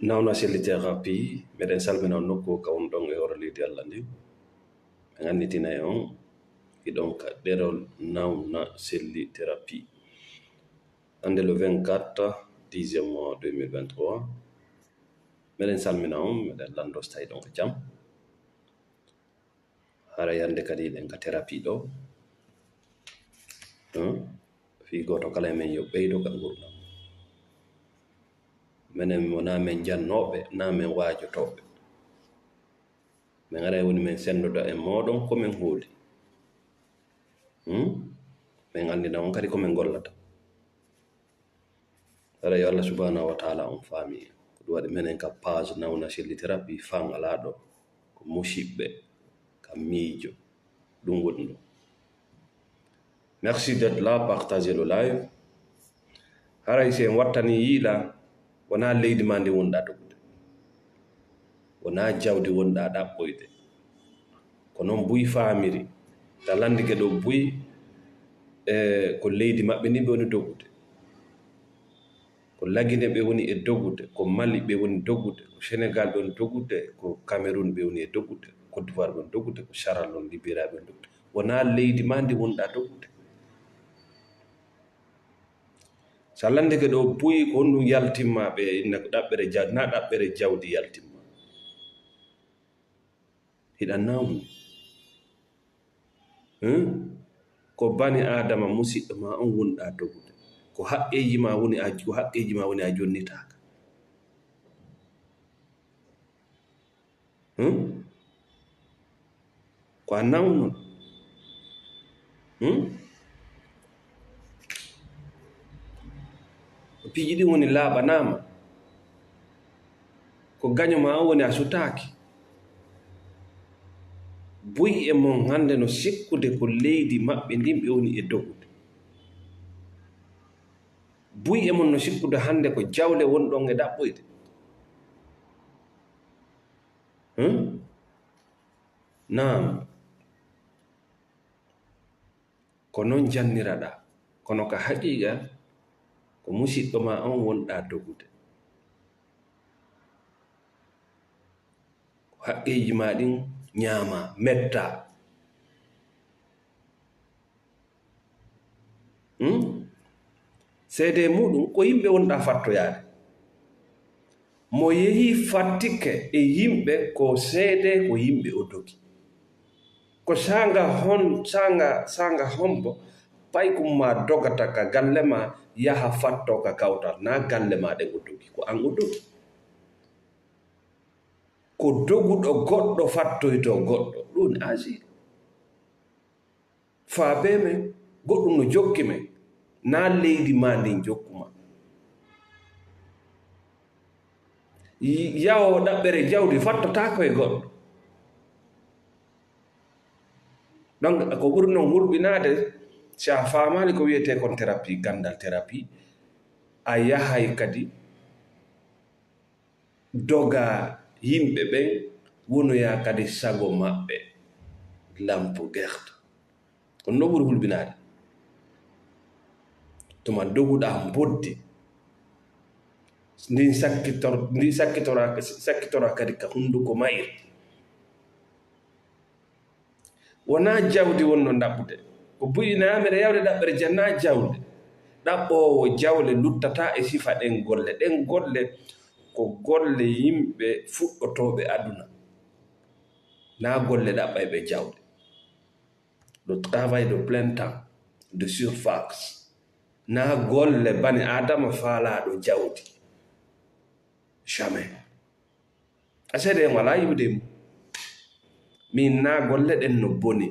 nawna thérapie meɗen salmina on nokku ka on ɗon e hore leydi Allah ndi ɓe ganditina e on iɗon ka ɗerol nawna selli thérapie hande le 24 10e mois 2023 meɗen salmina on meɗen landos tawi ɗon e jam hara yande kadi ɗen ka thérapie ɗo fi goto kala e men yo ɓeydo ka gurdam menen wona men jannoɓe na men wajotoɓe min ara woni men sendoda e moɗon komin huuli min andina on kadi komin gollata ara yo Allah subhanahu wa taala on faami ko ɗum waɗi menen ka page nawna selli thérapie fan ala ɗo ko musidɓe ka miijo ɗum woni ɗo. Merci d'être là, partagez le live. Haray si en wattani yiila wona leydi ma ndi wonɗa dogude wona jawdi wonɗa ɗaɓɓoyde ko noon buy faamiri ta landige ɗo buy ko leydi maɓɓe ni ɓe woni dogude ko lagine ɓe woni e dogude ko Mali ɓe woni dogude ko Sénégal ɓe woni dogude ko Cameroun ɓe woni e dogude Côte d'Ivoire ɓe woni dogude ko Sierra Leone Libéria ɓe woni dogude wona leydi ma ndi wonɗa dogude so landike ɗo buyi ko honɗum yaltimma ɓe inna ko ɗaɓɓere jawdi na ɗaɓɓere jawdi yaltimma hiɗa nawni ko bani adama musidɗo ma on wonɗa dogude ko haqqeji ma woni a jonnitaka ko a nawnon piiji ɗi woni laaɓanama ko gaño ma on woni a sutaki buyi e mon hande no sikkude ko leydi maɓɓe ndin ɓe woni e dogude buyi e mon no sikkude hande ko jawle wonɗon e ɗaɓɓoyde naam ko noon janniraɗa kono ka haqiqa ko musidɗo ma on wonɗa dogude ko haqqeji ma ɗin ñaama metta seede muɗum ko yimɓe wonɗa fattoyade mo yehi fattike e yimɓe ko seede ko yimɓe o dogi ko sanga hombo pay kumma dogata ka galle ma yaha fatto ka kawtal na galle ma ɗen o dogi ko an o dogi ko doguɗo goɗɗo fattoyto goɗɗo ɗum asiri faabe men goɗɗum no jokki men na leydi ma ndin jokkuma yawo ɗaɓɓere jawdi fattotako e goɗɗo donc ko ɓuri noon hurɓinade si a famani ko wiyete kon thérapie gandal thérapie a yahay kadi doga yimɓe ɓen wonoya kadi sago maɓɓe lampo guerte kono no ɓuri hulɓinade tuma doguɗa boddi ndin sakkitora kadi ka hunduko mayir wona jawdi wonno ɗaɓɓude ko buyina mbeɗa yawde ɗaɓɓere janna jawde ɗaɓɓowo jawle luttata e sifa ɗen golle ko golle yimɓe fuɗɗotoɓe aduna na golle ɗaɓɓayɓe jawde le travail de plein temps de surface na golle bani adama faalaɗo jawdi jamais asede en wala yiwde mum min na golle ɗen no boni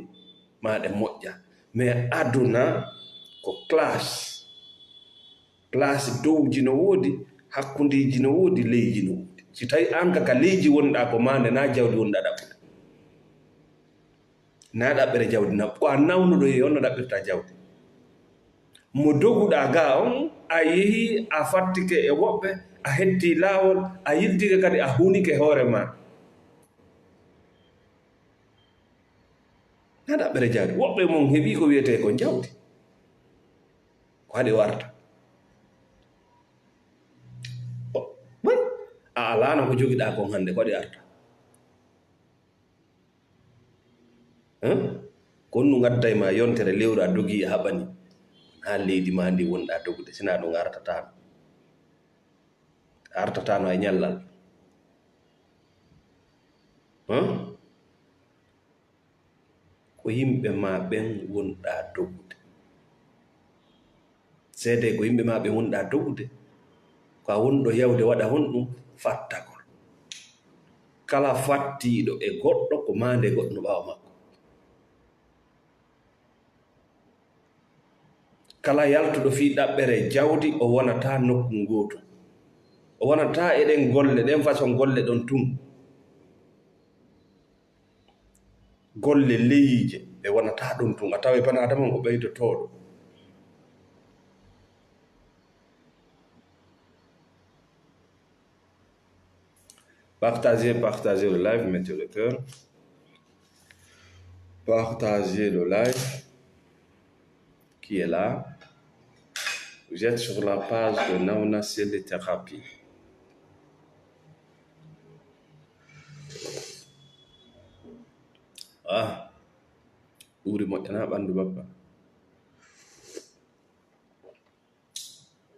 maɗe moƴƴa mais aduna ko classe dowji no woodi hakkundiji no woodi leydi no woodi si tawi an ka leydi wonɗa ko mande na jawdi wonɗa ɗaɓɓude na ɗaɓɓere jawdi ko a nawnuɗo e on no ɗaɓɓirta jawdi mo doguɗa ga on a yehi a fattike e woɓɓe a hetti laawol a yildike kadi a hunike hoore ma na ɗaɓɓere jawdi woɓɓe mon heɓi ko wiyete ko jawdi ko haɗi warta a alana ko jogiɗa kon hande ko ɗi arta kon nu gadday ma yontere lewru a dogi e haɓani ha leydi ma ndi wonɗa dogude sina ɗum artatano e ñallal ko yimɓe ma ɓen wonɗa dogude seede ko yimɓe ma ɓe wonɗa dogude ko a wonɗo yawde waɗa honɗum fattagol kala fattiɗo e goɗɗo ko mande goɗɗo no ɓawa makko kala yaltuɗo fi ɗaɓɓere jawdi o wonata nokku ngotu o wonata eɗen golle ɗen façon golle ɗon tun golle leyije ɓe wonata ɗum tun a tawa bana adama ko ɓeydotoɗo partagez le live, mettez le cœur, partagez le live qui est là. Vous êtes sur la page de Naouna Sele Thérapie. Uri moƴƴana ɓandu babba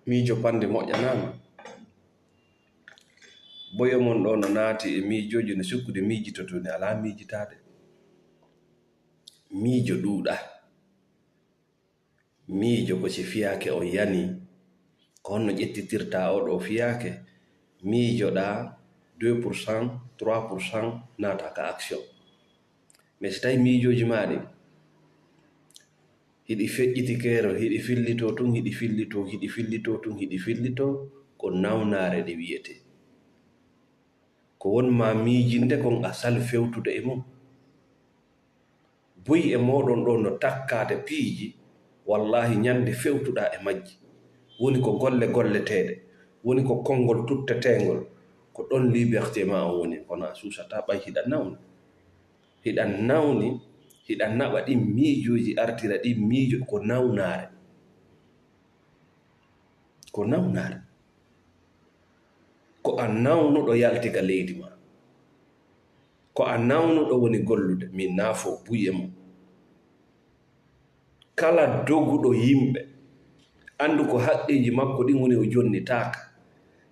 miijo pande moƴƴanama boyo mon ɗo no naati e miijoji no sukkude miijitoto ne ala miijitade miijo ɗuuɗa miijo ko si fiyake o yani ko honno ƴettitirta o ɗo fiyake miijoɗa 2% 3% naata ka action mais si tawi miijoji maɗi hiɗi feƴƴiti keero hiɗi fillito tun hiɗi fillito ko nawnare ɗe wiyete ko wonma miijinde kon a sal fewtude e mum buy e moɗon ɗo no takkade piiji wallahi ñande fewtuɗa e majji woni ko golle golleteɗe woni ko konngol tuttetengol ko ɗon liberté ma o woni kono a susata ɓay hiɗan nawni hiɗan naɓa ɗin miijoji artira ɗin miijo ko nawnare ko a nawnuɗo yaltiga leydi ma ko a nawnuɗo woni gollude min naafo buye mum kala doguɗo yimɓe andu ko haqqeji makko ɗin woni o jonnitaka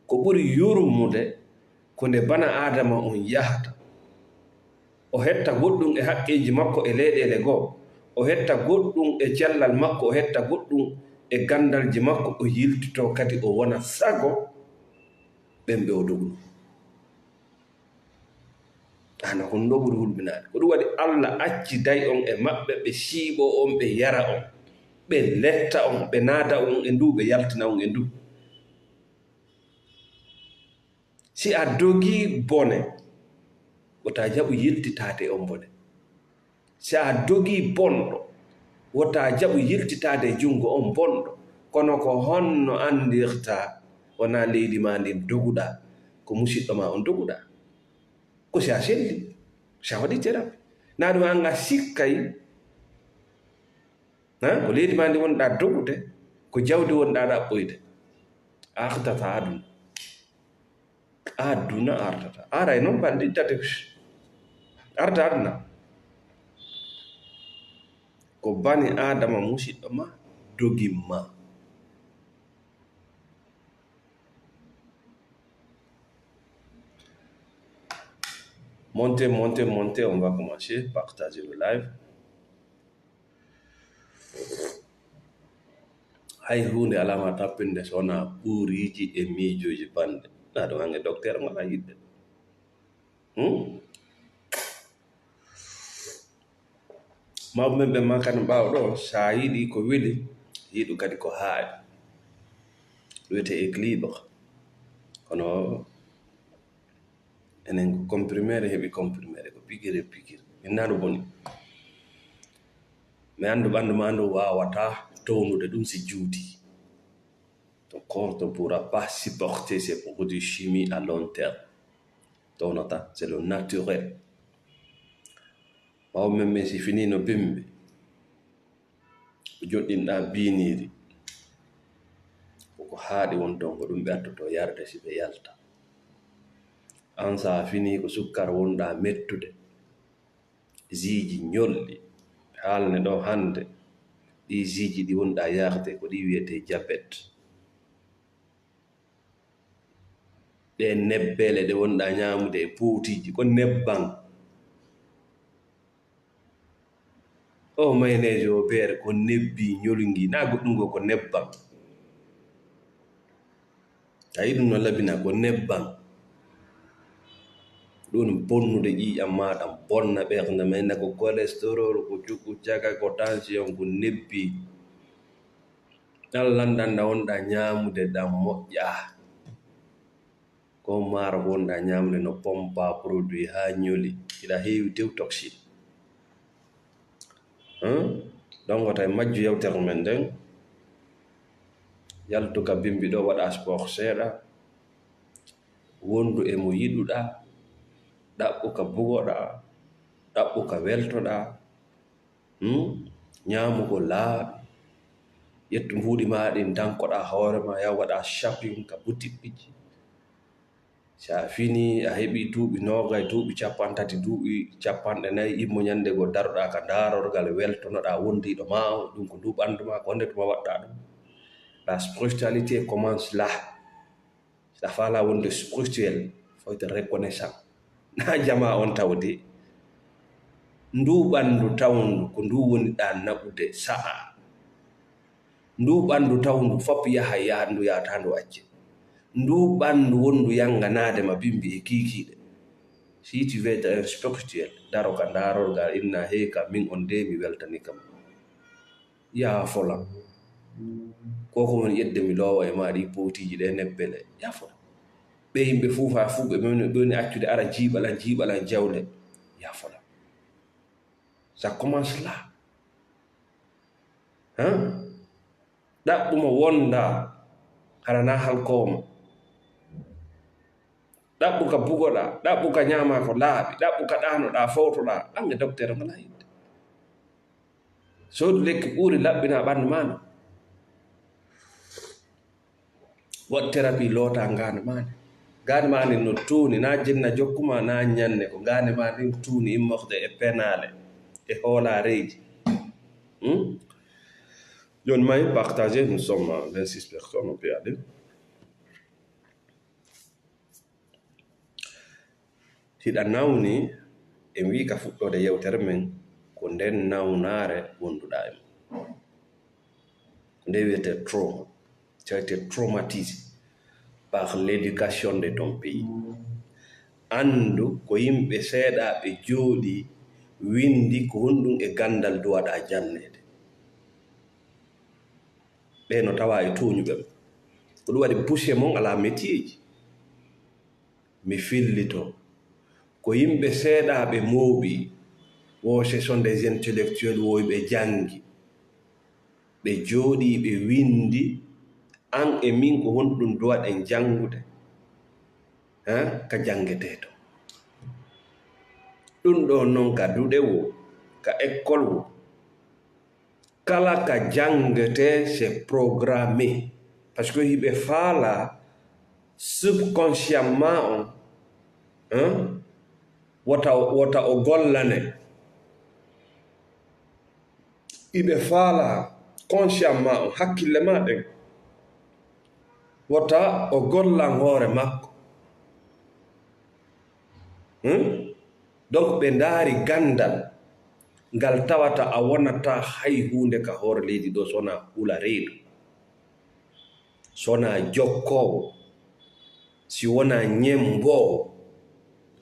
ko ɓuri yurmude ko nde bana adama on yahata o hetta goɗɗum e haqqeji makko e leyɗele goo o hetta goɗɗum e cellal makko o hetta goɗɗum e gandalji makko o yiltito kadi o wona sago ɓen ɓe o dogno ana kon ɗo ɓuri hulɓinade ko ɗum waɗi Allah acciday on e maɓɓe ɓe siiɓo on ɓe yara on ɓe letta on ɓe naada on e ndu ɓe yaltina on e ndu si a dogi bone wota jaɓu yiltitade on bone si a dogi bonɗo wota jaɓu yiltitade e jungo on bonɗo kono ko honno andirta wona leydi ma ndin doguɗa ko musidɗo ma on doguɗa ko si a selli si a waɗi terapi na ɗum anga sikkay ko leydi ma ndi wonɗa dogude ko jawdi wonɗa ɗaɓɓoyde artata aduna artata aray noon balɗe tati arta aduna ko bani adama musidɗo ma dogimma montez, on va commencer, partagez le live. Hay hunde alama tappinde sona ɓuuriji e miijoji bande na ɗum hange docteur ngala yiɗde mawɓe men ɓe makani ɓaawa ɗo sa yiɗi ko weli yiɗu kadi ko haaɗi wiyete équilibre kono enen ko comprimére heɓi comprimére ko pikiri min naɗo boni mi anndu ɓanndu ma ndu wawata townude ɗum si juuti ton corps ne pourra pas supporter ces produits chimiques à long terme townata c'est le naturel mawɓe men ɓe si fini no bimɓe ko joɗɗinɗa biiniri koko haaɗi won ton ko ɗum ɓe attoto yarde si ɓe yalta an saafini ko sukkar wonɗa mettude ziiji ñolɗi haalne ɗo hande ɗi ziiji ɗi wonɗa yahde ko ɗi wiyete jabet ɗe nebbele ɗe wonɗa ñamude e pootiji ko nebban o mayneje o beere ko nebbi ñolgi na goɗɗum go ko nebban ayi ɗum no labina ko nebban ɗum bonnude ƴiƴam maɗa bonna ɓernde mayna ko cholestérol ko cuɓɓu caga ko tension ko nebbi allanɗanda wonɗa ñamude ɗam moƴƴa ko maaro ko wonɗa ñamude no pompa produit ha ñoli iɗa heewi tew toxine donc tay majju yewtere men nden yaltu ka bimbi ɗo waɗa sport seeɗa wondu e mo yiɗuɗa ɗaɓɓu ka bugoɗa ɗaɓɓu ka weltoɗa ñaamu ko laaɓi yettu mbuuɗi ma ɗin dankoɗa hoorema yaw waɗa shopping ka boutique sa fini a heɓi duuɓi nogay duuɓi capantati duuɓi capanɗe nayi immo ñande go daroɗa ka darorgal weltonoɗa wondiɗo ma o ɗum ko ndu ɓandu ma ko nde tuma waɗɗa ɗum la spiritualité commence là sa fala wonde spirituel faut être reconnaissant na jama on tawde ndu ɓandu tawndu ko ndu woni ɗa naɓude sa'a ndu ɓandu tawndu fop yaha ndu yahata ndu acce ndu ɓandu wondu yanganade ma bimbi e kikiɗe si tu veux être un spirituel daro ka darorgal inna heeka min on de mi weltani kam yaa fola koko mon yedde mi lowa e maɗi potiji ɗe nebbele yaa fola ɓe yimɓe fuufa fuu ɓe ɓewni accude ara jiiɓalan jawle yaa fola ça commence là ɗaɓɓumo wonda harana halkoma ɗaɓɓu ka bugoɗa ɗaɓɓu ka ñama ko laaɓi ɗaɓɓu ka ɗanoɗa fowtoɗa ɗange docteur ngala yidde soodu lekki ɓuuri laɓɓina ɓandu mana waɗ thérapie loota ngane mane no tuuni na jinna jokkuma na ñanne ko ngane ma ɗin tuuni immorde e penale e hoolareji joni may partagé nous sommes 26 personnes on peut aller hiɗa nawni e wi ka fuɗɗode yewtere men ko nden nawnare wonduɗa e mo nde wiyete trauma tu as été traumatisé par l'éducation de ton pays andu ko yimɓe seeɗa ɓe jooɗi windi ko honɗum e gandal duwaɗa jannede ɓe no tawa e toñuɓe ko ɗum waɗi poussé mon ala métier ji mi fillito ko yimɓe seeɗaɓe mooɓi wo ce sont des intellectuels woyɓe jangi ɓe jooɗi ɓe windi an e min ko honɗum duwaɗen jangude ka jangeteto ɗum ɗo noon ka duɗe wo ka école wo kala ka jangete c'est programmé parce que hiɓe faala subconsciemment on wota o gollane iɓe faala consciemment on hakkille ma ɗen wota o gollan hoore makko donc ɓe ndaari gandal ngal tawata a wonata hay hunde ka hoore leydi ɗo sona hula reedu sona jokkowo si wona ñembowo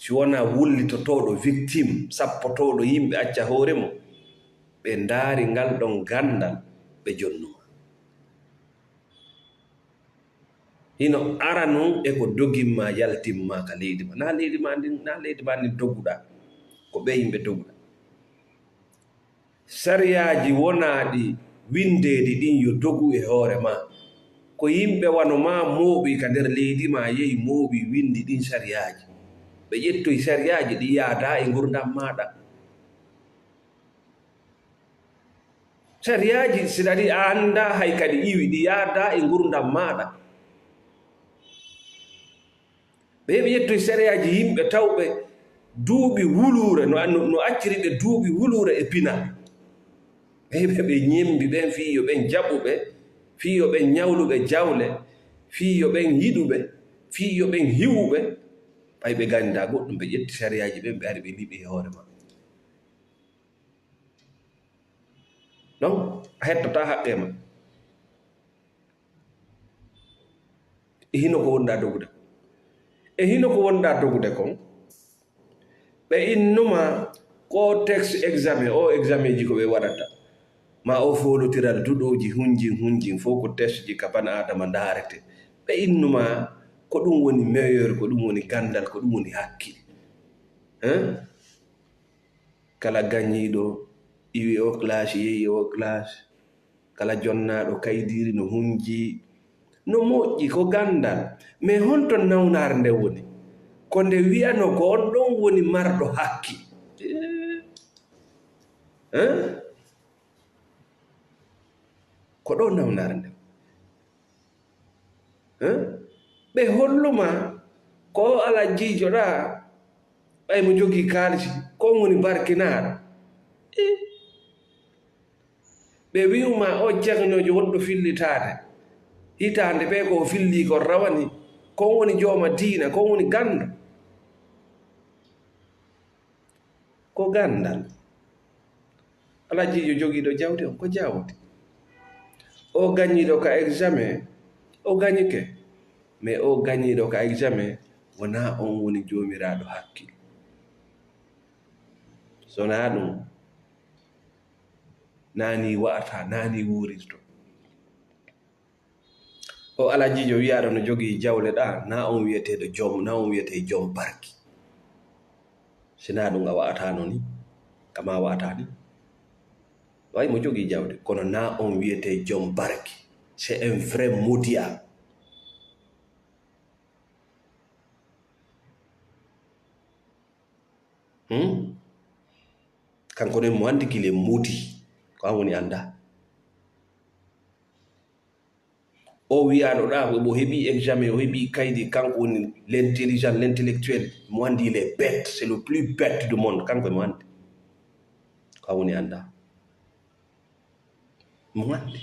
si wona wullitotoɗo victime sappotoɗo yimɓe acca hooremo ɓe ndaari ngal ɗon gandal ɓe jonnuma hino ara nun e ko dogimma yaltimma ka leydi ma na leydi ma ndin doguɗa ko ɓe yimɓe doguɗa sariyaji wonaɗi windeedi ɗin yo dogu e hoore ma ko yimɓe wano ma mooɓi ka nder leydi ma yehi mooɓi windi ɗin sariyaji ɓe ƴettoyi sariyaji ɗi yaada e gurdam maɗa sariyaji siɗaɗi a anda hay kadi iwi ɗi yaada e gurdam maɗa ɓe heɓi yettoye séréyaji yimɓe tawɓe duuɓi wuluure no acciri ɓe duuɓi wuluure e pina ɓe ɓe ñembi ɓen fiyo ɓen jaɓuɓe fiyo ɓen ñawluɓe jawle fiyo ɓen yiɗuɓe fiyo ɓen hiwuɓe ɓay ɓe ganda goɗɗum ɓe ƴetti séréyaji ɓen ɓe ari ɓe liɓi e hoore ma donc a hettota haqqe ma e hino ko wonɗa dogude ko e hino ko wonɗa dogude kon ɓe innuma ko texte examen o examen ji ko ɓe waɗata ma o folotiral duɗoji hunjin fof ko test ji ka bana adama darete ɓe innuma ko ɗum woni meilleur ko ɗum woni gandal ko ɗum woni hakkille kala gañiɗo iwi o classe yehi o classe kala jonnaɗo kaydiri no hunji no moƴƴi ko gandal mais honto nawnar nde woni ko nde wiyano ko on ɗon woni marɗo hakki ko ɗo nawnar nde ɓe holluma ko ala jiijoɗa ɓay mo jogii kaalisi ko woni barkinaɗo ɓe wi'uma o jagnojo wonɗo fillitade hitande ɓe ko filli ko rawani kon woni jooma diina kon woni gando ko gandal ala jiijo jogiiɗo jawdi on ko jawdi o gañiɗo ka examen o gañike mais o gañiɗo ka examen wona on woni joomiraɗo hakkille sona ɗum nani wa'ata nani wurirto o alajijo wiyaɗo no jogii jawle ɗa na on wiyeteɗo na on wiyete joom barki sina ɗum a wa'atano ni kama wa'ata ni way mo jogii jawde kono na on wiyete joom barki c'est un vrai maudit kanko nen mo andi kile maudit ko an woni anda o wiyaɗo ɗa mo heɓi examen o heɓi kaydi kanko woni l'intelligent l'intellectuel mo andi les bêtes c'est le plus bête du monde kanko mo andi ko woni anda mo andi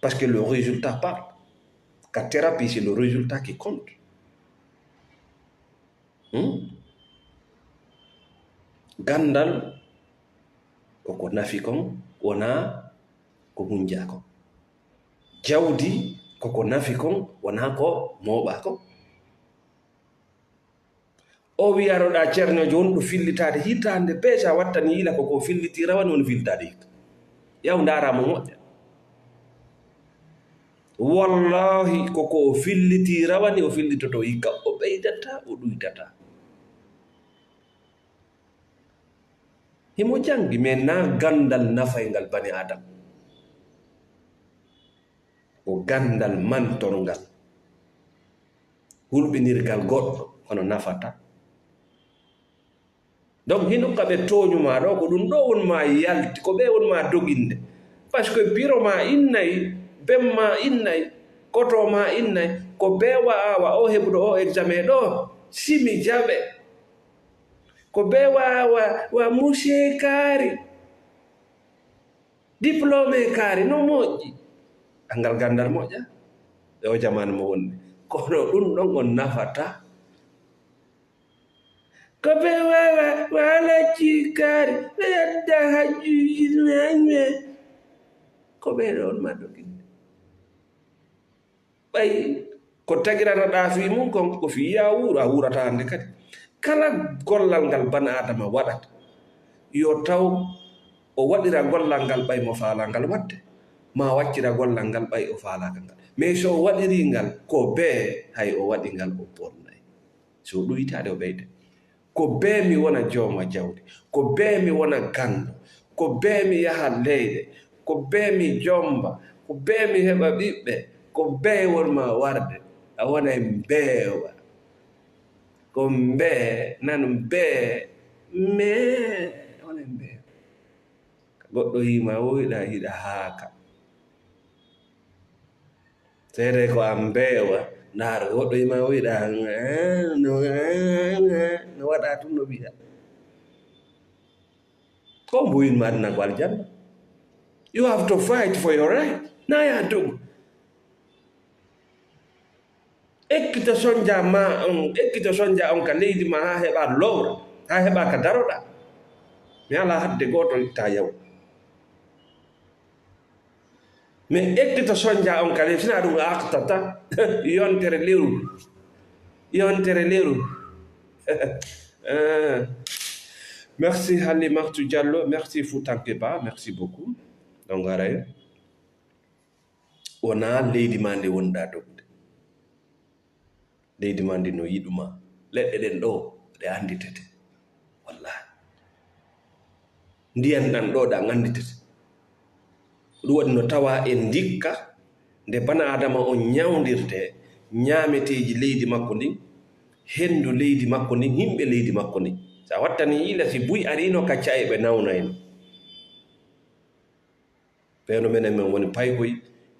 parce que le résultat parle ka thérapie c'est le résultat qui compte gandal koko nafi kon wona ko hunja kon jawdi koko nafi kon wona ko mooɓa kon o wiyaroɗa ceernojo wonɗo fillitade hitande be sa wattani yila koko filliti rawani woni fillitade hikka yaw daramo moƴƴa wallahi koko o filliti rawani o fillitoto hikka o ɓeydata o ɗuydata himo jangi mais na gandal nafaygal bani adam ko gandal mantorgal hulɓinirgal goɗɗo hono nafata donc hinokka ɓe toñuma ɗo ko ɗum ɗo wonma yalti ko ɓe wonma doginde par ce que biro ma innayi bemma innayi koto ma innayi ko be wawa o heɓuɗo o examen ɗo simi jaɓe ko be wawa wa monsieur kaari diplômé kaari no moƴƴi angal gandal moƴƴa e o jamanu mo wonni kono ɗum ɗon on nafata ko ɓe wawa wala cikkaari ɓe yadda hajjuji nañe ko ɓe ɗon madoginde ɓay ko tagirata ɗa fi mum kon ko fiya wuuro a wurata hande kadi kala gollal ngal bana adama waɗata yo taw o waɗira gollal ngal ɓay mo faala ngal wadde ma waccira gollal ngal ɓay o faalaga ngal mais so o waɗiri ngal ko bee hay o waɗi ngal o bonnay so ɗuytade o ɓeyde ko bee mi wona jooma jawdi ko bee mi wona gando ko bee mi yaha leyɗe ko bee mi jomba ko bee mi heɓa ɓiɓɓe ko bee wonma warde a wonay mbeewa ko mbee nan mbee mais wonay mbeewa goɗɗo yima woyɗa hiɗa haaka seede ko a mbeewa ndaaro goɗɗo yima wiɗa no waɗa tum no wiya ko mbuyinma aduna ko aljanna. You have to fight for your right. Na ya dogu ekkito sonja ma ekkito sonja on ka leydi ma ha heɓa lowra ha heɓa ka daroɗa mi ala hadde goto itta yaw mais ekkito sonja on ka leydi sina ɗum aktata yontere leru merci Halimatou Diallo, merci Foutanké Ba, merci beaucoup. Donc aray wona leydi ma nde wonɗa dogde leydi ma ndi no yiɗuma leɗɗe ɗen ɗo ɗe anditete wallahi ndiyan ɗan ɗo ɗa anditete ɗum waɗi no tawa en dikka nde bana adama on ñawdirte ñaameteji leydi makko ndin hendu leydi makko ndin yimɓe leydi makko ndin sa wattani yiila si buy arino kacca e ɓe nawnayno ɓeeno menen men woni paykoy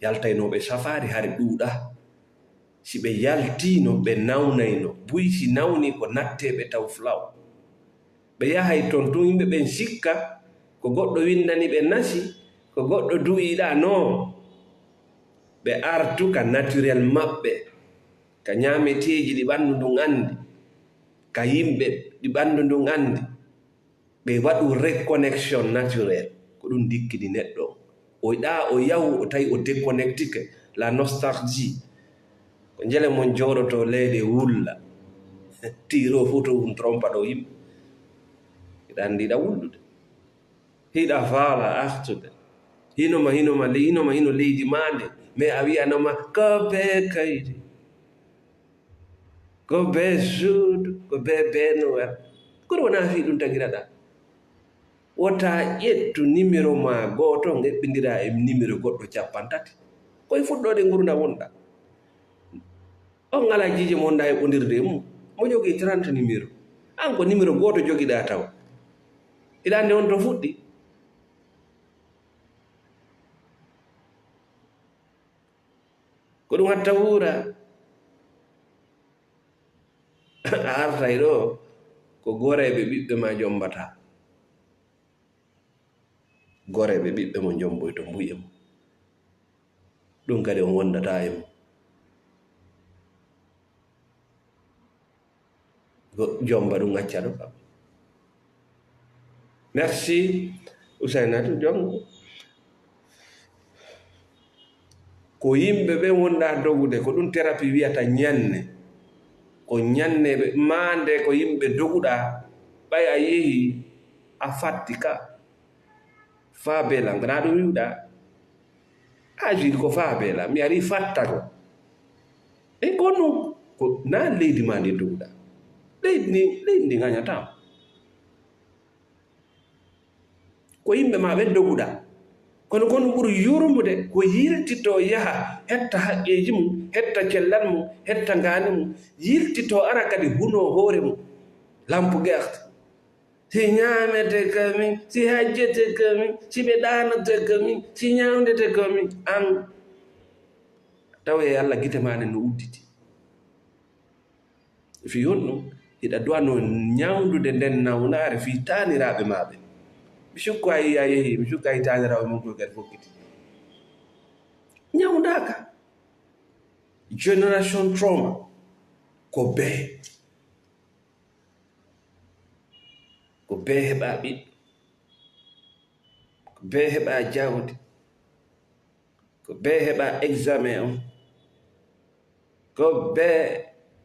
yaltaynoɓe safari hari ɗuuɗa si ɓe yaltino ɓe nawnayno buy si nawni ko natteɓe taw flaw ɓe yahay toon tun yimɓe ɓen sikka ko goɗɗo windani ɓe nasi ko goɗɗo du'iɗa non ɓe artu ka naturel maɓɓe ka ñaameteji ɗi ɓanndu ndun anndi ka yimɓe ɗi ɓanndu ndun anndi ɓe waɗu reconnexion naturel ko ɗum dikkini neɗɗo o ɗa o yahu o tawi o déconnectike la nostalgie ko jele mon jooɗoto leyɗe wulla tiro foto ɗum trompa ɗo yimɓe hiɗa anndi ɗa wullude hiɗa faala artude hinoma hino leydi mande mais a wiyanoma ko be kaydi ko be suudu ko be benuwel koɗo wona fi ɗum tagiraɗa wota ƴettu numéro ma goto eɓɓidira e numéro goɗɗo 30 koye fuɗɗode gurdam wonɗa on ala jiije mo wonɗa e ɓodirde mum mo jogui 30 numéro an ko numéro goto joguiɗa taw iɗa ande on to fuɗɗi ko ɗum hatta wuura a artay ɗo ko goreɓe ɓiɓɓe ma jombata goreɓe ɓiɓɓe mo jomboy to mbuye mo ɗum kadi on wondata e mo jomba ɗum acca ɗo kam merci Ousainatou jongo ko yimɓe ɓe wonɗa dogude ko ɗum thérapie wiyata ñanne ko ñanne mande ko yimɓe doguɗa ɓay a yehi a fatti ka faabela ngana ɗum wiwɗa ajiri ko faabela mi ari fatta ko e kono ko na leydi ma ndi doguɗa leydi ndi gañatama ko yimɓe ma ɓe doguɗa kono kono ɓuri yurmude ko yiltito yaha hetta haqqeji mum hetta cellal mum hetta ngani mum yiltito ara kadi huno hoore mum lampu gerte si ñaamete kamin si hajjete kamin si ɓe ɗanate kamin si ñawdete kamin an tawa e Allah gite maɗe no udditi fi yon ɗum hiɗa duwa no ñawdude nden nawnare fi taniraɓe maɓe mi sukku a yiya yehi mi sukku a yi taniraɓe mum koy kadi fokkiti ñawdaka generation trauma ko bee heɓa ɓiɗɗo ko bee heɓa jawdi ko bee heɓa examen on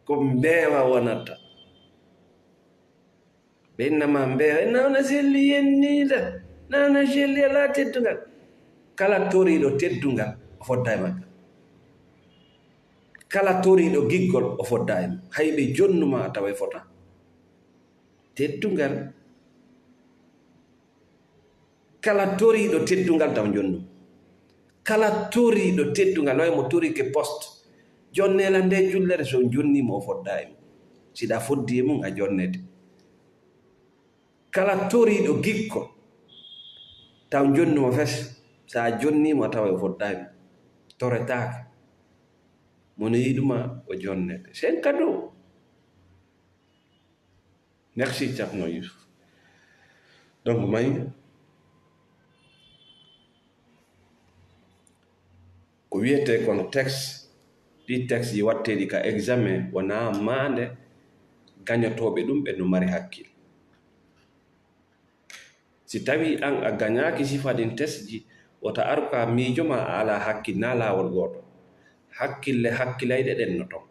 ko mbeewa wonata ɓe innama mbeewa nawna selli yennida nawna selli ala teddungal kala toriɗo teddungal o fodda e magga kala toriɗo giggol o fodda e ma hayɓe jonnuma a tawa e fota teddungal kala toriɗo teddungal taw jonnum kala toriɗo teddungal way mo torike poste jonnela nde jullere so jonnimo o fodda e mum siɗa foddi e mum a jonnete kala toriɗo gikko taw jonnimo fes sa jonnimo a tawa o fodda e mum toretake mono yiɗuma o jonnete. C'est un cadeau. Merci Thierno Youssouf. Donc may ko wiyete kono texte ɗi texte yi watteɗi ka examen wona mande gañotoɓe ɗum ɓe no mari hakkille. Si tawi an a gañaki sifa ɗin test ji wota aru ka miijo ma a ala hakkille na lawol goto. Hakkille hakkilayɗe ɗen no ton,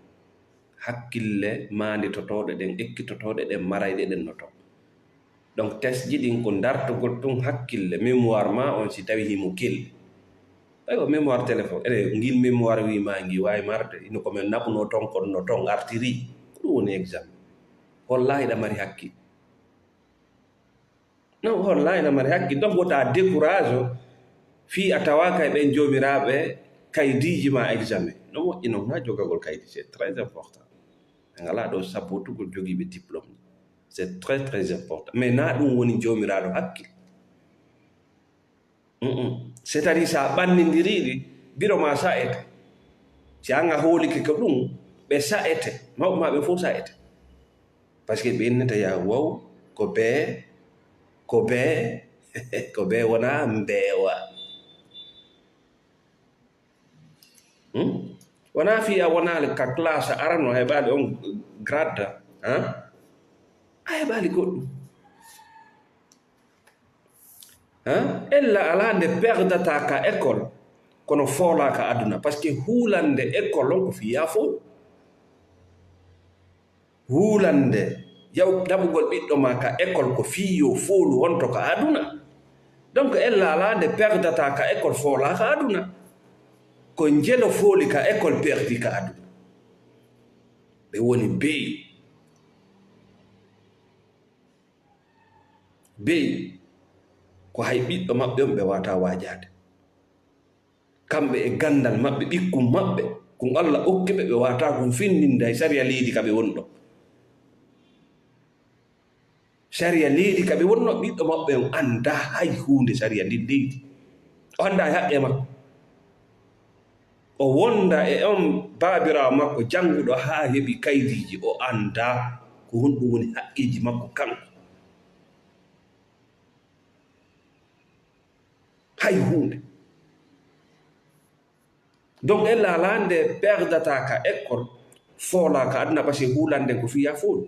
hakkille manditotoɗe ɗen ekkitotoɗe ɗen marayɗe ɗen no ton. Donc test ji ɗin ko dartugol tun hakkille mémoire ma on si tawi himo kelli. Ayo mémoire téléphone ngil mémoire wima ngi wawi marde ino komin naɓuno ton konno ton artiri ɗum woni examen. Wallahi ɗa mari hakkille. Non wallahi ɗa mari hakkille. Donc wota décourage o fi a tawa kay ɓen jomiraɓe kaydiji ma examen. No moƴƴi noon ha jogagol kaydi, c'est très important. Ngala ɗo sabbotugol jogiɓe diplôme. C'est très très important. Mais na ɗum woni jomiraɗo hakkille. C'est-à-dire sa ɓannidiriɗi biro ma sa'ete. Si an a hoolike ko ɗum ɓe sa'ete, mawɓe maɓe fof sa'ete. Par ce que ɓe innata ya wow ko bee ko bee wona mbeewa. Wona fiya wonale ka classe arano heɓali on grade a heɓali goɗɗum ella ala nde perdata ka école kono foola ka aduna par ce que huulande école on ko fiya fo huulande yaw ɗaɓugol ɓiɗɗo ma ka école ko fiyo foolu wonto ka aduna. Donc ella ala nde perdata ka école foola ka aduna ko njelo fooli ka école perdi ka aduna. Ɓe woni beyi ko hay ɓiɗɗo maɓɓe on ɓe wata wajade. Kamɓe e gandal maɓɓe ɓikkum maɓɓe kon Allah okkiɓe ɓe wata kon findinda e sariya leydi kaɓe wonɗo. Sariya leydi kaɓe wonno ɓiɗɗo maɓɓe on anda hay hunde sariya ndin leydi. O anda e haqqe makko. O wonda e on babirawo makko janguɗo ha heɓi kaydiji o anda ko honɗum woni haqqeji makko kanko. Hay hunde. Donc ella ala nde perdata ka école foola ka aduna parce que hulande ko fiya fool.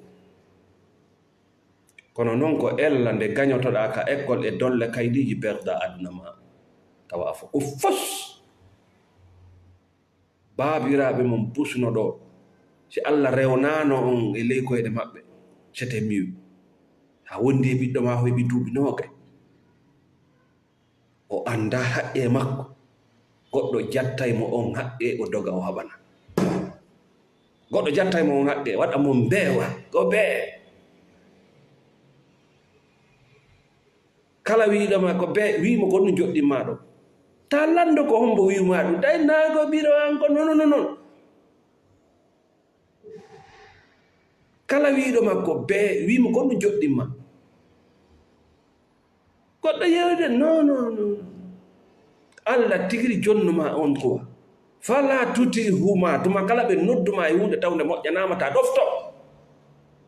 Kono noon ko ella nde gañotoɗa ka école e dolle kaydiji perda aduna ma tawa fo ko fos. Babiraɓe mum pusno ɗo si Allah rewnano on e ley koyɗe maɓɓe c'était mieux. Ha wondi e ɓiɗɗo ma heɓi duuɓi nogay o anda haqqe makko, goɗɗo jattaymo on haqqe o doga o haɓana. Goɗɗo jattaymo on haqqe waɗa mo mbeewa ko bee. Kala wiɗoma ko bee wimo ko ɗum joɗɗinma ɗo ta lando ko hombo wiwma ɗum day nago biro an ko non. Kala wiɗoma ko bee wimo ko ɗum joɗɗinma goɗɗo yewde non. Allah tigiri jonnuma on quoi. Fala tuti huma tuma kala ɓe nodduma e hunde tawde moƴƴanama ta ɗofto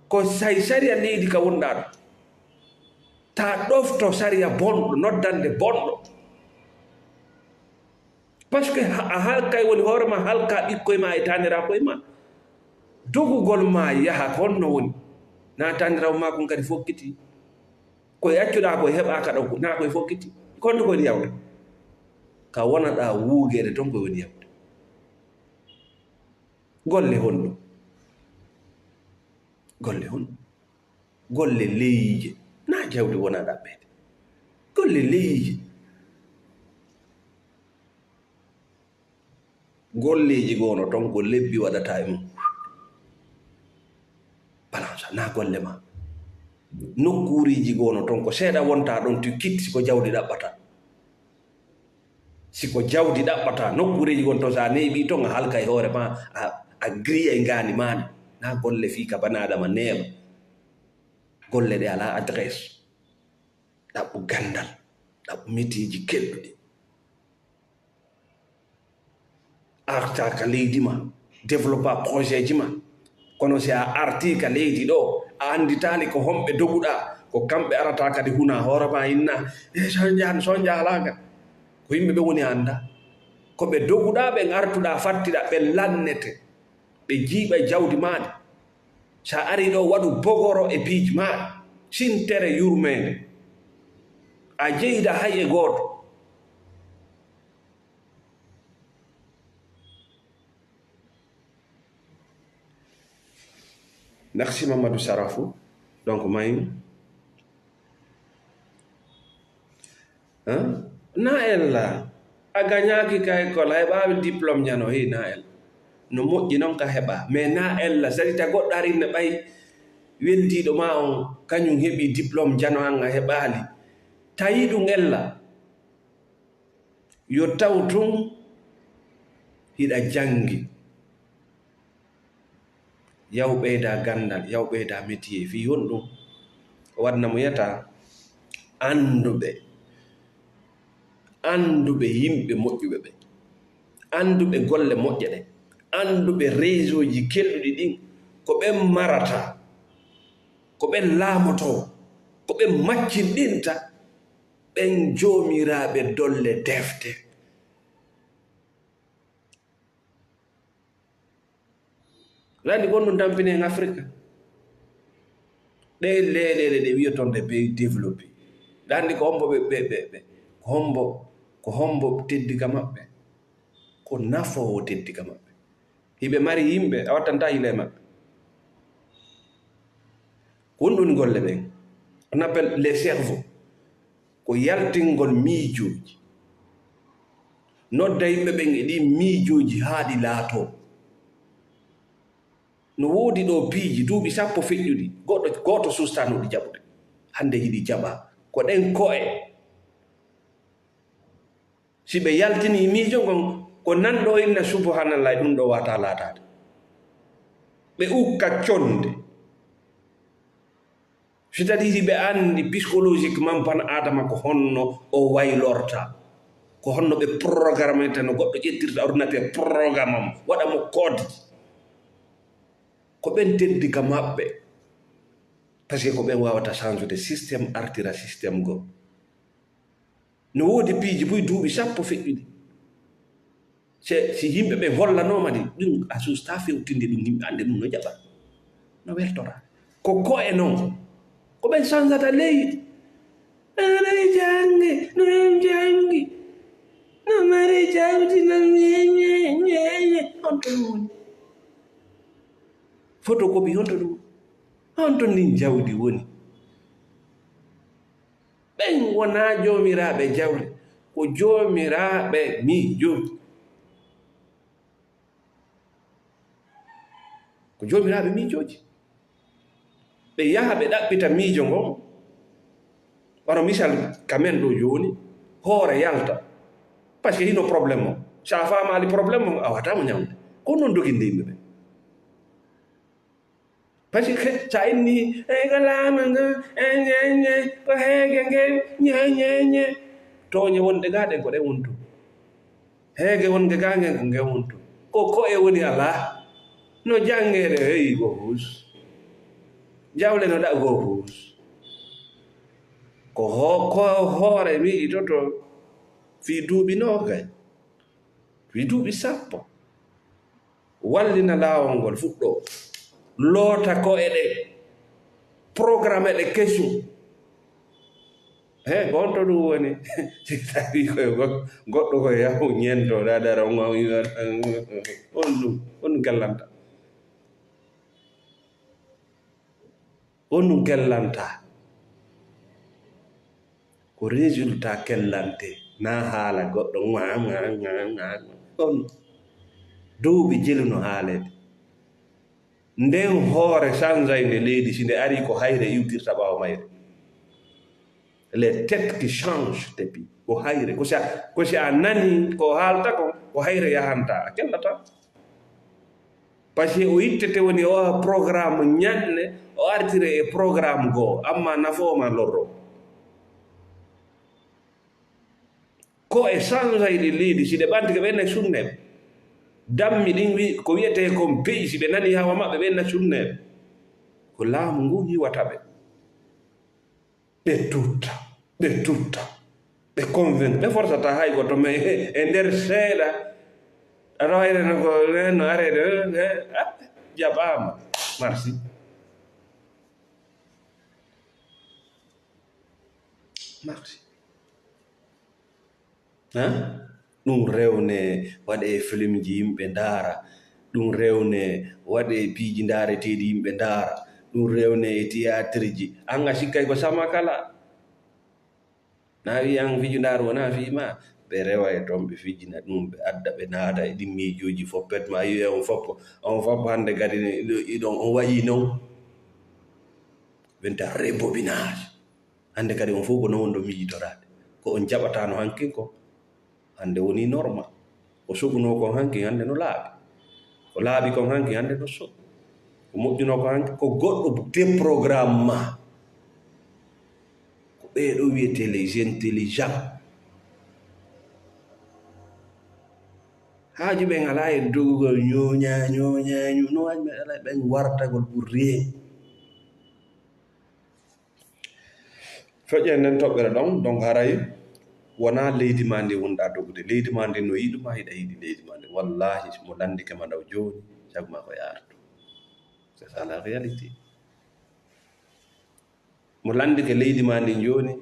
ko say sariya leydi ka wonɗa ɗo ta ɗofto sariya bonɗo noddande bonɗo. Par ce que a halkay woni hoorema halka ɓikkoye ma e tanira koye ma dogugol ma yaha ko honno woni na tanirawo ma kon kadi fokkiti koye accuɗa koye heɓaka ɗo na koye fokkiti konno koye yawde ka wonaɗa wuugede ton koye woni yawde golle honɗo golle leyije na jawdi wona ɗaɓɓede golle leyije golleji gono ton ko lebbi waɗata e mum balance na golle ma nokkuriji gono ton ko seeɗa wonta ɗon tu kitti siko jawdi ɗaɓɓata nokkureji gon to sa neeɓi ton a halka e hoore ma a griya e ngani maɗa na golle fi ka banaɗama neeɓa golle ɗe ala adresse ɗaɓɓu gandal ɗaɓɓu métiji kelɗuɗi arta ka leydi ma développa projet ji ma kono si a arti ka leydi ɗo a anditali ko homɓe doguɗa ko kamɓe arata kadi huna hoorema inna so jaalaga ko yimɓe ɓe woni anda ko ɓe doguɗa ɓen artuɗa fattiɗa ɓe lannete ɓe jiiɓa jawdi maɗe sa ari ɗo waɗu bogoro e piiji maɗe sintere yurmede a jeyda hay e gooto merci Mamadou Sarafou donc mayin na ella a gañaki ka école hay ɓawi diplôme ñano hi na ella no moƴƴi noon ka heɓa mais na ella sadi ta goɗɗo arinne ɓay weldiɗo ma on kañum heɓi diplôme jano an a heɓali tawi ɗum ella yo taw tun hiɗa jangi yaw ɓeyda gandal yaw ɓeyda métier fi hon ɗum waɗnamo yeta anduɓe yimɓe moƴƴuɓe ɓe anduɓe golle moƴƴe ɗe anduɓe réseau ji kelɗuɗi ɗin ko ɓen marata ko ɓen laamoto ko ɓen maccinɗinta ɓen joomiraɓe dolle defte landi gonɗum tampini en Afrique ɗe leyɗele ɗe wiyatonde ɓe développé landi ko hombo ɓe ko hombo teddiga maɓɓe ko nafowo teddiga maɓɓe hiɓe mari yimɓe a wattanta hile maɓɓe ko ɗum golle ɓen on appelle les cerveaux ko yaltingol miijoji nodda yimɓe ɓen e ɗi miijoji haaɗi laato no woodi ɗo piiji duuɓi 10 feƴƴuɗi goto sustanoɗi jaɓude hande yiɗi jaɓa ko ɗen ko'e si ɓe yaltini miijo ngon ko nanɗo inna subhanallah ɗum ɗo wata laatade ɓe ukka conde c'est-à-dire ɓe andi psychologiquement ban adama ko honno o waylorta ko honno ɓe programme tan no goɗɗo ƴettirta ordinateur programme am waɗa mo code ko ɓen teddiga maɓɓe par ce que ko ɓen wawata change systéme artira systéme go no woodi piiji boy duuɓi 10 feƴƴuɗi si yimɓe ɓe hollanoma di ɗum a susta fewtinde ɗum yimɓe ande ɗum no jaɓa no weltora ko ko'e noon ko ɓen changata leydi aɗay jangi no jangi no mari jawdi no on ton woni photocopie honto ɗum on ton ndin jawdi woni ɓen wona joomiraɓe jawle ko joomiraɓe miijoji ko joomiraɓe miijoji ɓe yaha ɓe ɗaɓɓita miijo ngon wano misal kamen ɗo joni hoore yalta par ce que hino probléme o sa famali probléme o a watamo ñamde ko noon doginde yimɓe ɓe par ce que sa inni ko laama ngo ko heege nge ñeñeñe toñe wonde ga ɗen ko ɗen wontu heege wonde ga ngen ko ngen wontu ko ko'e woni ala no jangede heyi go hus jawle no ɗa go hus ko hoore wi'i toto fi duuɓi nogay fi duuɓi 10 wallina laawol ngol fuɗɗo loota ko e ɗe programme ɗe kesum he gonto ɗum woni si tawi koye goɗɗo ko yahu ñento ɗaɗara on gallanta on gellanta ko résultat kellante na haala goɗɗo on duuɓi jeluno haalede nden hoore changeayde leydi si nde ari ko hayre iwtirta ɓaawo mayre les têtes qui changent depuis ko hayre ko si a nani ko haalta ko hayre yahanta a kellata par ce que o yittete woni o programme ñanne o artire e programme goo amma nafooma lorro ko e changeayde leydi si ɗe ɓanti ko ɓenne sunneɓe dammi ɗin ko wiyete kon peysi ɓe nani hawa maɓɓe ɓe nasunneɓe ko laamu ngu yiwata ɓe tutta ɓe convainc ɓe fortata hay goto mais e nder seeɗa aɗa wayreno ko no arede jaɓama merci ɗum rewne waɗe film ji yimɓe ndaara ɗum rewne waɗe piiji ndaareteeɗi yimɓe ndaara ɗum rewne e théâtre ji an a sikkay ko sama kala na wiyan fijindaaru wona fiima ɓe rewa e toon ɓe fijina ɗum ɓe adda ɓe naata e ɗin miijoji foppet ma yiwe on foppo hannde kadi ɗon on wayi non wenta rebobinage hannde kadi on fof ko non wonɗo miijitorade ko on jaɓatano hankin ko hannde woni normal ko suɓuno kon hanki hannde no laaɓi ko laaɓi kon hanki hannde no suɓ ko moƴƴuno ko hanki ko goɗɗo déprogramme ma ko ɓeeɗo wiyete les intelligents haaji ɓen ala e dogugol ñooñañu no waji ɓe ala ɓen wartagol ɓurriye feƴƴe nden toɓɓere ɗon donc haray wona leydi ma ndi wonɗa dogude leydi ma ndi no yiɗuma hiɗa yiɗi leydi ma ndi wallahi mo landike ma ɗaw joni jagma ko yarto c'est ça la réalité mo landike leydi ma ndi joni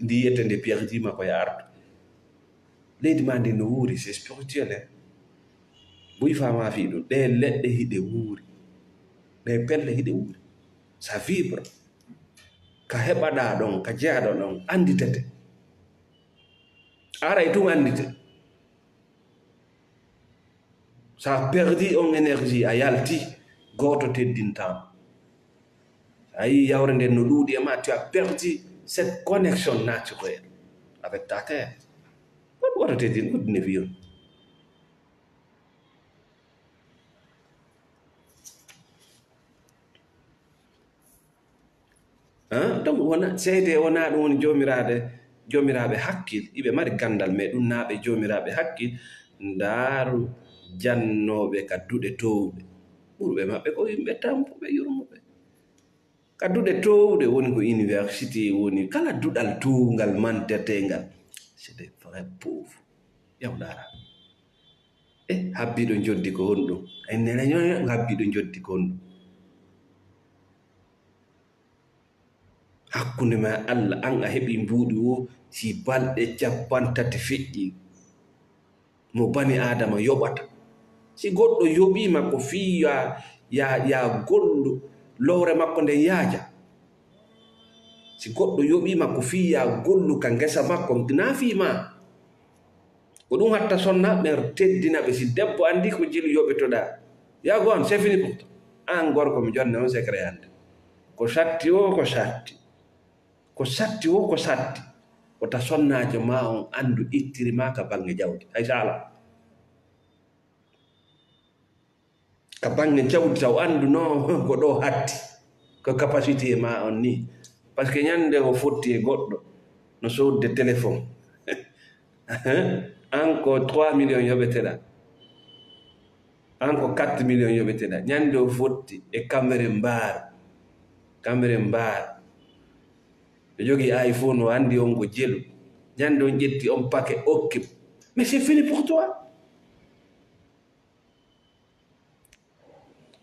ndi yiyete nde perdima ko yarto leydi ma ndi no wuuri c'est spirituel buy fama fi ɗum ɗe leɗɗe hiɗe wuuri ɗe pelle hiɗe wuuri ça vibre ka heɓaɗa ɗon ka jeyaɗo ɗon anditete aray tun andite sa perdi on énergie a yalti goto teddintama a yi yawre nden no ɗuuɗi e ma tu as perdu cette connexion naturelle avec ta terre woto teddin ɗuɗine fiyon donc wona seede wona ɗum woni jomiraɓe hakkil iɓe mari gandal mais ɗum naɓe jomiraɓe hakkil ndaaru jannoɓe kadduɗe towɗe ɓurɓe maɓɓe ko yimɓe tampuɓe yurmuɓe kadduɗe towɗe woni ko université woni kala duɗal tuwngal mantetengal c'est des vrais pauvres yawɗara habbiɗo joddi ko honɗum enneneño habbiɗo joddi ko honɗum hakkunde ma Allah an a heɓi mbuuɗi wo si balɗe 30 feƴƴi mo bani adama yoɓata si goɗɗo yoɓima ko fii ya gollu lowre makko nden yaaja si goɗɗo yoɓima ko fii ya gollu ka ngesa makko na fiima ko ɗum hatta sonna ɓe teddina ɓe si debbo andi ko jilu yoɓetoɗa ya go on c'est fini pour toi an gorko mi jonne on secret hande ko satti o ko satti ko satti wo ko satti wota sonnajo ma on andu ittiri ma ka bange jawdi hay sala ka bange jawdi taw andu no ko ɗo hatti ko capacité ma on ni par ce que ñande o fotti e goɗɗo no sodde téléphone an ko 3 millions yoɓeteɗa an ko 4 millions yoɓeteɗa ñande o fotti e camere mbaar ɓe jogi iPhone o andi on ko jelu ñande on ƴetti on paquet okke mais c'est fini pour toi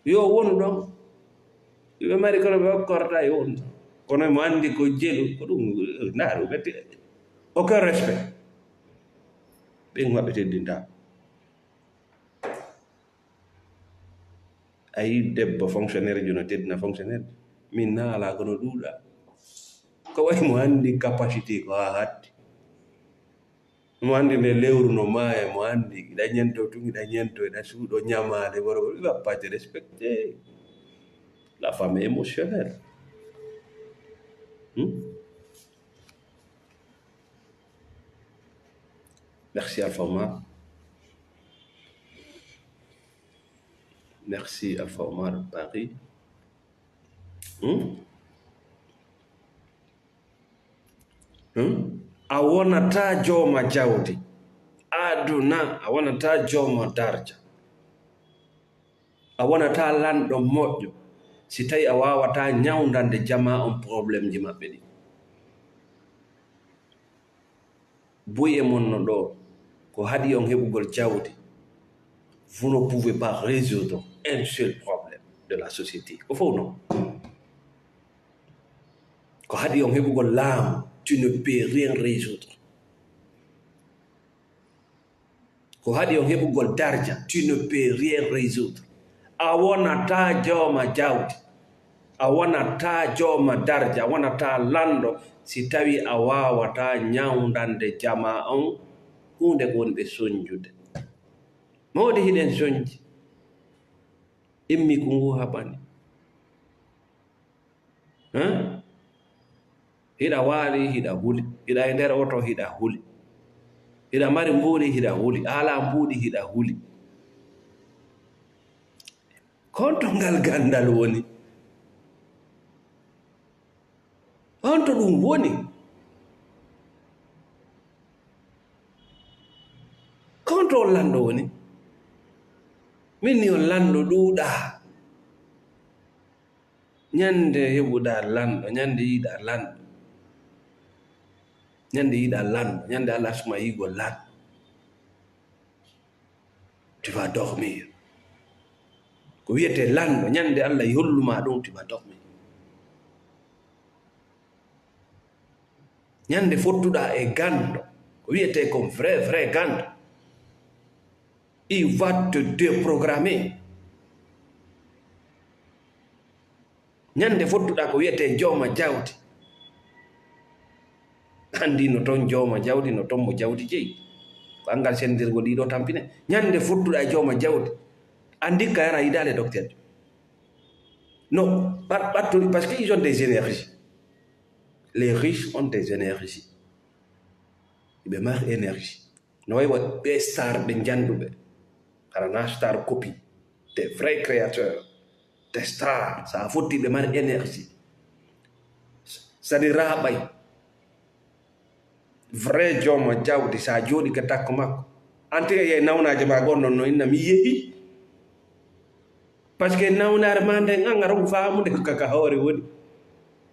yo wonu ɗon ɓe mari kono ɓe hokkorta e wonu kono mo andi ko jelu ko ɗum naaru ɓetti aucun respect ɓen maɓɓe teddinta a yi debbo fonctionnaire jo no teddina fonctionnaire min naala kono ɗuuɗa ko way mo andi capacité ko ha hatti mo andi nde lewru no maaya mo andi iɗa ñento tun iɗa ñento iɗa suuɗo ñamade worgo il va pas te respecter la femme est émotionnelle merci Alpha Omar merci Alpha Omar Paris a wonata jooma jawdi aduna a wonata jooma darja a wonata lanɗo moƴƴo si tawi a wawata ñawdande jama on probléme ji maɓɓe ɗi. Buye mon no ɗo ko haɗi on heɓugol jawdi, vous ne pouvez pas résoudre un seul problème de la société. Ko fof non. Ko haɗi on heɓugol laamu, tu ne peux rien résoudre. Ko haɗi on heɓugol darja, tu ne peux rien résoudre. A wonata jawma jawdi, a wonata jawma darja, a wonata lanɗo si tawi a wawata ñawdande jama on hunde ko wonɓe soñjude. Mawde hiɗen soñji, immi ko ngu haɓani. Hiɗa waali hiɗa huli, hiɗa e nder oto hiɗa huli, hiɗa mari mbuuɗi hiɗa huli, ala mbuuɗi hiɗa huli. Konto ngal gandal woni, honto ɗum woni, konto on lanɗo woni. Min ni on lanɗo ɗuuɗa, ñande heɓuɗa lanɗo, ñande yiɗa lanɗo, ñande yiɗa lanɗo, ñande Allah suma yigo lanɗo, tu vas dormir. Ko wiyete lanɗo, ñande Allah yolluma ɗum, tu vas dormir. Ñande fottuɗa e gando, ko wiyete ko vrai gando, il va te déprogrammer. Ñande fottuɗa ko wiyete jawma jawdi, andi no ton jawma jawdi, no ton mo jawdi jeyi, ko angal sendirgo ɗiɗo tampine. Ñande fottuɗa e jawma jawdi, andi ka yara yidale docteur. Non, parce qu'ils ont des énergies. Les riches ont des énergies. Ils ont énergie. Nous avons des stars de Ndjandoube. Karana star copie. Des vrais créateurs. Des stars. Ça a foutu de mar énergie. Ça dit rabay. Vrai joma jawdi sa jodi ka takko makko. Ante ye nawnaje ma gonnon no inna mi yehi. Parce que nawnar mande ngangaro faamude ko kaka hore woni.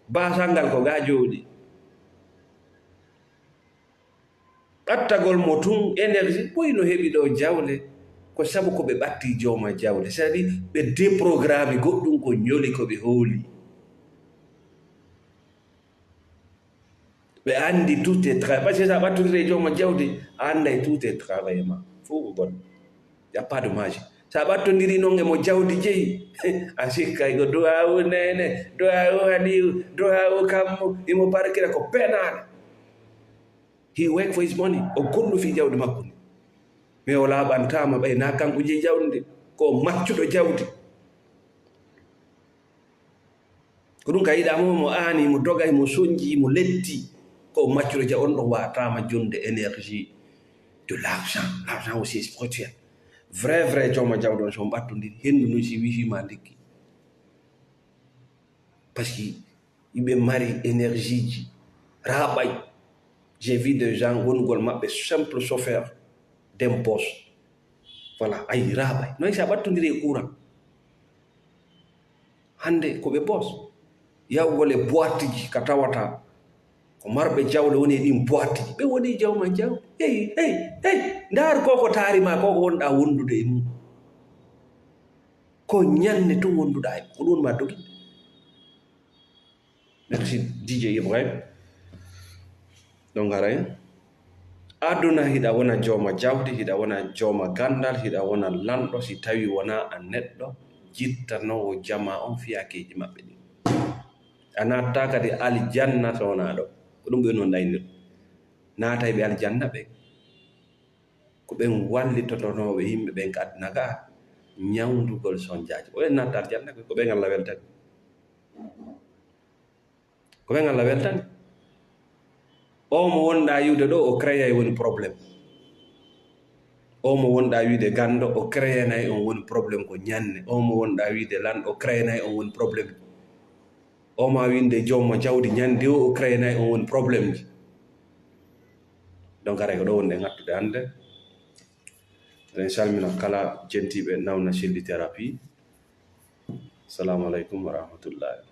Basangal ko ga jooɗi, ɓattagol mo tun énergie ɓoyi no heɓi ɗo jawle ko sabu ko ɓe ɓatti jawma jawle, c'est à dire ɓe déprogramme goɗɗum ko ñoli ko ɓe hooli. Ɓe andi tout est travail, parce que sa ɓattudire jawma jawdi a anday tout est travail ma fof ko gon, y a pas de magie. Sa ɓattodiri noon e mo jawdi jeyi a sikkay ko duwawu nene, duwawu haliwu, duwawu kammu, imo barkira ko penaɗe. He work for his money, o gollu fi jawdi makko ni. Mais o laaɓantama ɓay na kanko jeyi jawdi ndi, ko maccuɗo jawdi. Ko ɗum ka yiɗamo mo aani, mo dogay, mo soñji, mo letti, ko maccuɗo jawdi. On ɗo watama jonde énergie de l'argent. L'argent aussi est spirituel. Vrai jawma jawdi on so ɓattodiri hendu no si wifima liggi, par ce que yimɓe mari énergie ji raɓay. J'ai vu des gens wongol maɓɓe simple chauffeur d'un poste, voilà, ayi raɓay noy sa ɓattodiri e courant. Hande koɓe bos yawgol e boîte ji ka tawata ko marɓe jawle woni e ɗin boîte ji, ɓe woni jawma jawdi. Hey, ndar koko taarima koko wonɗa wondude e mum, ko ñanne tun wonduɗa e ko ɗum ma dogi. Merci DJ Ibrahim. Donc haray aduna hiɗa wona jawma jawdi, hiɗa wona jawma gandal, hiɗa wona lanɗo si tawi wona a neɗɗo jittanowo jama on fiyakeji maɓɓe ɗi. A natta kadi aljanna so wona ɗo, ko ɗum ɓe non ɗayni naata ɓe aljanna ɓe ko ɓen wallitotonoɓe yimɓe ɓen ka aduna ka ñawdugol sonjaji. O en natta aljanna ko ɓen Allah weltani, ko ɓen Allah weltani. O mo wonɗa yiwde ɗo o créay woni probléme, o mo wonɗa wiide gando o créanayi on woni probléme ko ñanne, o mo wonɗa wiide lanɗo o créanayi on woni probléme, o ma winde jawma jawdi ñande o créanayi on woni probléme ji. Donc aray ko ɗo wonde ŋattude hannde. Eɗen salmina kala jentiɓe nawna selli thérapie. assalamu aleykum wa rahmatullahi.